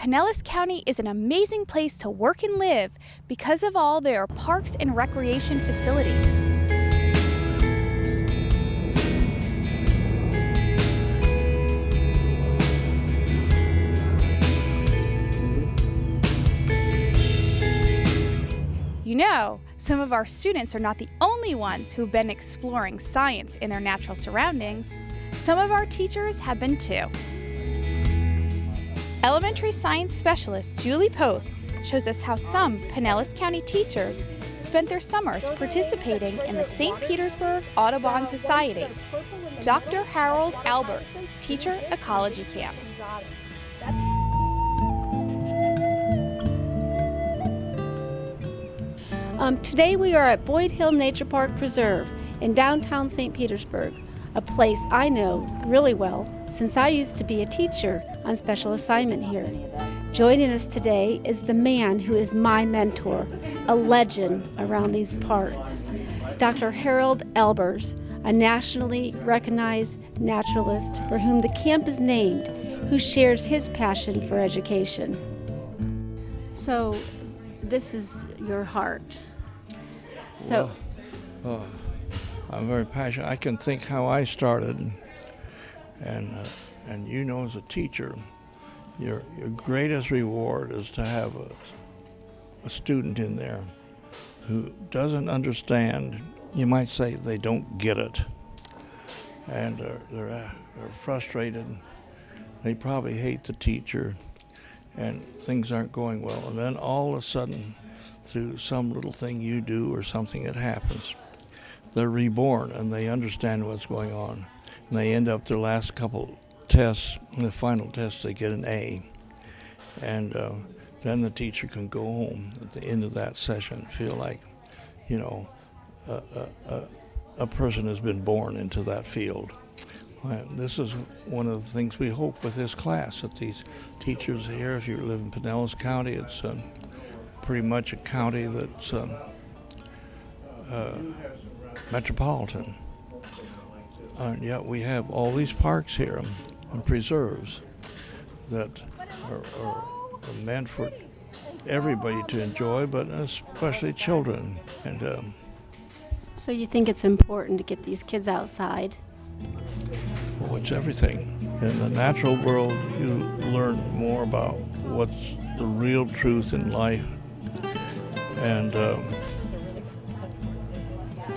Pinellas County is an amazing place to work and live because of all their parks and recreation facilities. You know, some of our students are not the only ones who've been exploring science in their natural surroundings. Some of our teachers have been too. Elementary Science Specialist Julie Poth shows us how some Pinellas County teachers spent their summers participating in the St. Petersburg Audubon Society, Dr. Harold Albert's Teacher Ecology Camp. Today we are at Boyd Hill Nature Park Preserve in downtown St. Petersburg, a place I know really well since I used to be a teacher on special assignment here. Joining us today is the man who is my mentor, a legend around these parks, Dr. Harold Albers, a nationally recognized naturalist for whom the camp is named, who shares his passion for education. So, this is your heart. So, I'm very passionate. I can think how I started, and you know, as a teacher, your greatest reward is to have a student in there who doesn't understand. You might say they don't get it, and they're frustrated. They probably hate the teacher, and things aren't going well. And then all of a sudden, through some little thing you do or something that happens, they're reborn and they understand what's going on. And they end up their last couple tests, the final tests, they get an A. And then the teacher can go home at the end of that session, feel like, you know, a person has been born into that field. And this is one of the things we hope with this class, that these teachers here, if you live in Pinellas County, it's pretty much a county that's metropolitan. And yet we have all these parks here and preserves that are meant for everybody to enjoy, but especially children. And so you think it's important to get these kids outside? well, it's everything. In the natural world, you learn more about what's the real truth in life and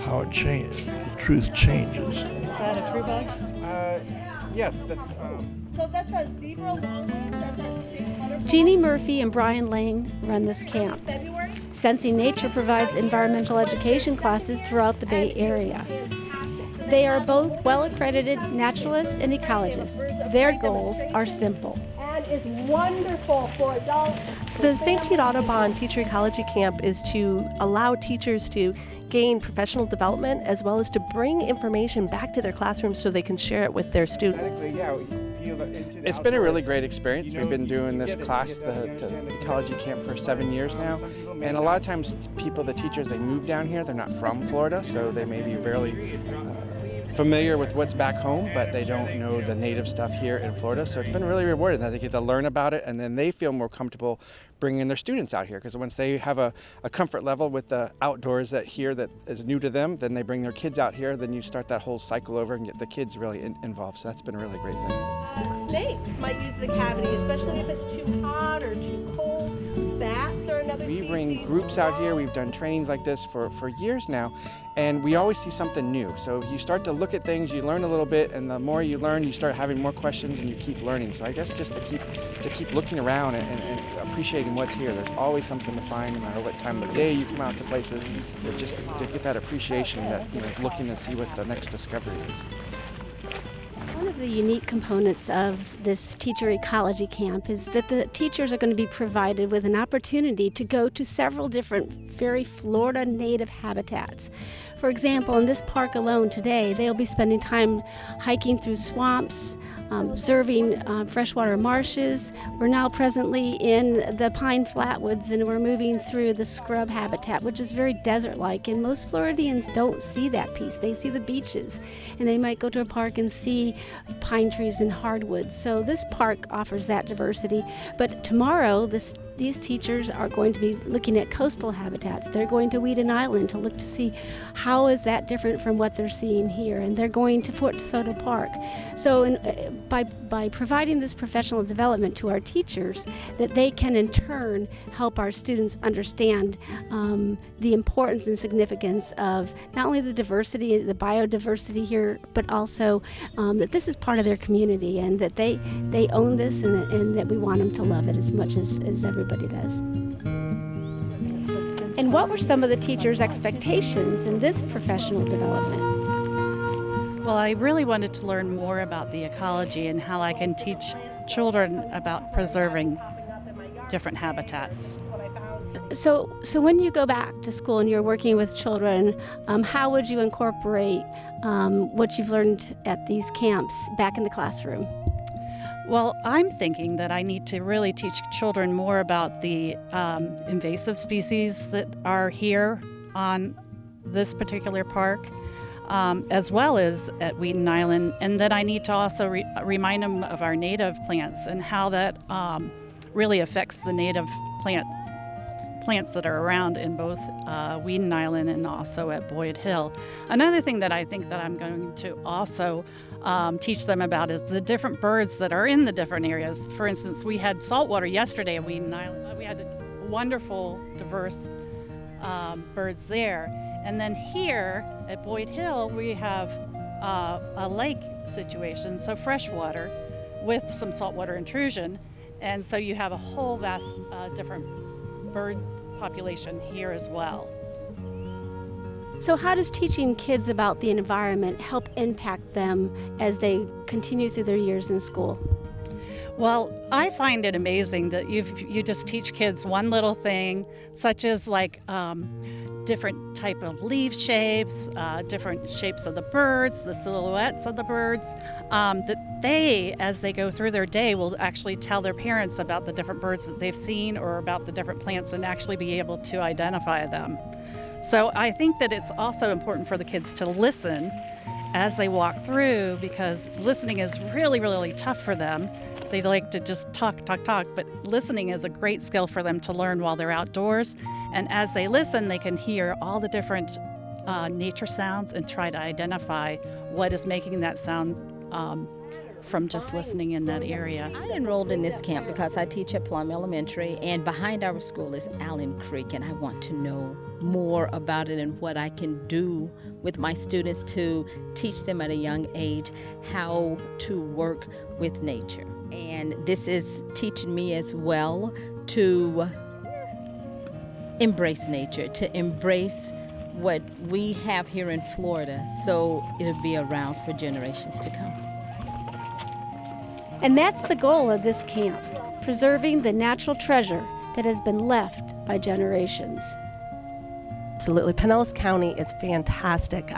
how it changes. The truth changes. Is that a true bag? Yes. So that's a zebra longleaf. Jeannie Murphy and Brian Lane run this camp. Sensing Nature provides environmental education classes throughout the Bay Area. They are both well-accredited naturalists and ecologists. Their goals are simple. And it's wonderful for adults. The St. Pete Audubon Teacher Ecology Camp is to allow teachers to gain professional development as well as to bring information back to their classrooms so they can share it with their students. It's been a really great experience. We've been doing this class, the Ecology Camp, for 7 years now. And a lot of times the teachers, they move down here. They're not from Florida, so they may be barely familiar with what's back home, but they don't know the native stuff here in Florida. So it's been really rewarding that they get to learn about it, and then they feel more comfortable bringing their students out here, because once they have a comfort level with the outdoors that is new to them, then they bring their kids out here. Then you start that whole cycle over and get the kids really involved. So that's been a really great thing. Snakes might use the cavity, especially if it's too hot or too cold. Bats are another We species. bring groups out here. We've done trainings like this for years now, and we always see something new. So you start to look at things, you learn a little bit, and the more you learn, you start having more questions and you keep learning. So I guess just to keep looking around and appreciating what's here. There's always something to find, no matter what time of the day you come out to places, but just to get that appreciation, that, you know, looking to see what the next discovery is. One of the unique components of this teacher ecology camp is that the teachers are going to be provided with an opportunity to go to several different very Florida native habitats. For example, in this park alone today, they'll be spending time hiking through swamps, observing freshwater marshes. We're now presently in the pine flatwoods, and we're moving through the scrub habitat, which is very desert-like, and most Floridians don't see that piece. They see the beaches, and they might go to a park and see pine trees and hardwoods. So this park offers that diversity. But tomorrow, these teachers are going to be looking at coastal habitats. They're going to Weeden Island to look to see how is that different from what they're seeing here, and they're going to Fort DeSoto Park. So by providing this professional development to our teachers, that they can in turn help our students understand the importance and significance of not only the diversity, the biodiversity here, but also that this is part of their community, and that they own this, and that we want them to love it as much as everybody does. And what were some of the teachers' expectations in this professional development? Well, I really wanted to learn more about the ecology and how I can teach children about preserving different habitats. So when you go back to school and you're working with children, how would you incorporate what you've learned at these camps back in the classroom? Well, I'm thinking that I need to really teach children more about the invasive species that are here on this particular park, as well as at Weeden Island, and then I need to also remind them of our native plants and how that really affects the native plants that are around in both Weeden Island and also at Boyd Hill. Another thing that I think that I'm going to also teach them about is the different birds that are in the different areas. For instance, we had saltwater yesterday at Weeden Island. We had wonderful, diverse birds there. And then here at Boyd Hill, we have a lake situation, so freshwater with some saltwater intrusion. And so you have a whole vast different bird population here as well. So how does teaching kids about the environment help impact them as they continue through their years in school? Well, I find it amazing that you just teach kids one little thing, such as like different type of leaf shapes, different shapes of the birds, the silhouettes of the birds, that they, as they go through their day, will actually tell their parents about the different birds that they've seen or about the different plants and actually be able to identify them. So I think that it's also important for the kids to listen as they walk through, because listening is really, really tough for them. They like to just talk, but listening is a great skill for them to learn while they're outdoors. And as they listen, they can hear all the different nature sounds and try to identify what is making that sound from just listening in that area. I enrolled in this camp because I teach at PLUMB Elementary, and behind our school is Allen Creek, and I want to know more about it and what I can do with my students to teach them at a young age how to work with nature. And this is teaching me as well to embrace nature, to embrace what we have here in Florida, so it'll be around for generations to come. And that's the goal of this camp, preserving the natural treasure that has been left by generations. Absolutely. Pinellas County is fantastic.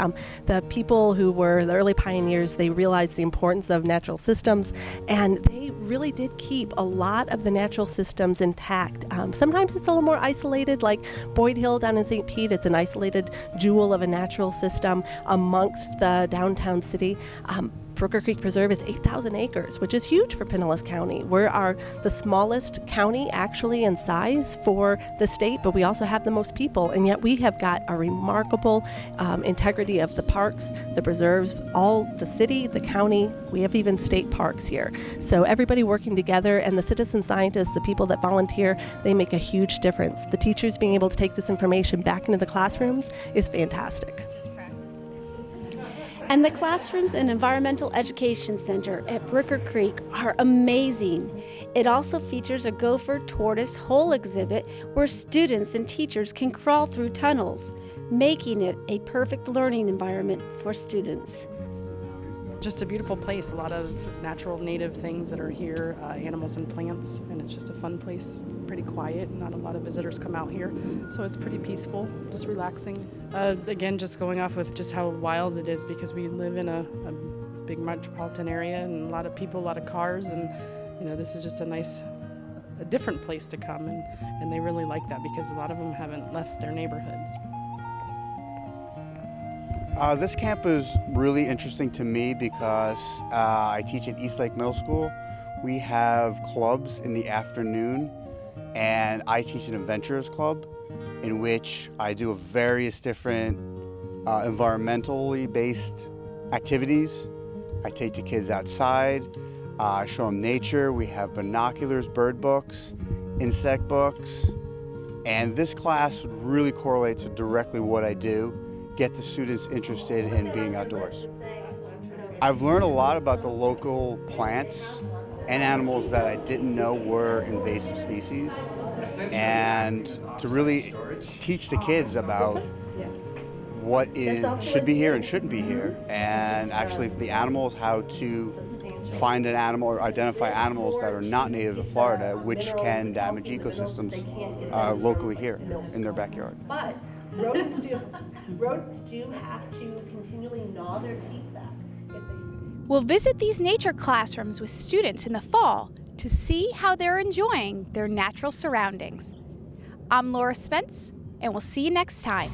The people who were the early pioneers, they realized the importance of natural systems, and they really did keep a lot of the natural systems intact. Sometimes it's a little more isolated, like Boyd Hill down in St. Pete. It's an isolated jewel of a natural system amongst the downtown city. Brooker Creek Preserve is 8,000 acres, which is huge for Pinellas County. We're the smallest county actually in size for the state, but we also have the most people, and yet we have got a remarkable integrity of the parks, the preserves, all the city, the county. We have even state parks here. So everybody working together, and the citizen scientists, the people that volunteer, they make a huge difference. The teachers being able to take this information back into the classrooms is fantastic. And the classrooms and Environmental Education Center at Brooker Creek are amazing. It also features a gopher tortoise hole exhibit where students and teachers can crawl through tunnels, making it a perfect learning environment for students. Just a beautiful place, a lot of natural native things that are here, animals and plants, and it's just a fun place, pretty quiet, not a lot of visitors come out here, so it's pretty peaceful, just relaxing. Again, just going off with just how wild it is, because we live in a big metropolitan area and a lot of people, a lot of cars, and this is just a different place to come, and they really like that because a lot of them haven't left their neighborhoods. This camp is really interesting to me because I teach at Eastlake Middle School. We have clubs in the afternoon, and I teach an adventurers club in which I do various different environmentally based activities. I take the kids outside, show them nature. We have binoculars, bird books, insect books, and this class really correlates with directly what I do, get the students interested in being outdoors. I've learned a lot about the local plants and animals that I didn't know were invasive species, and to really teach the kids about what should be here and shouldn't be here, and actually for the animals, how to find an animal or identify animals that are not native to Florida, which can damage ecosystems locally here in their backyard. But rodents do have to continually gnaw their teeth back. We'll visit these nature classrooms with students in the fall to see how they're enjoying their natural surroundings. I'm Laura Spence, and we'll see you next time.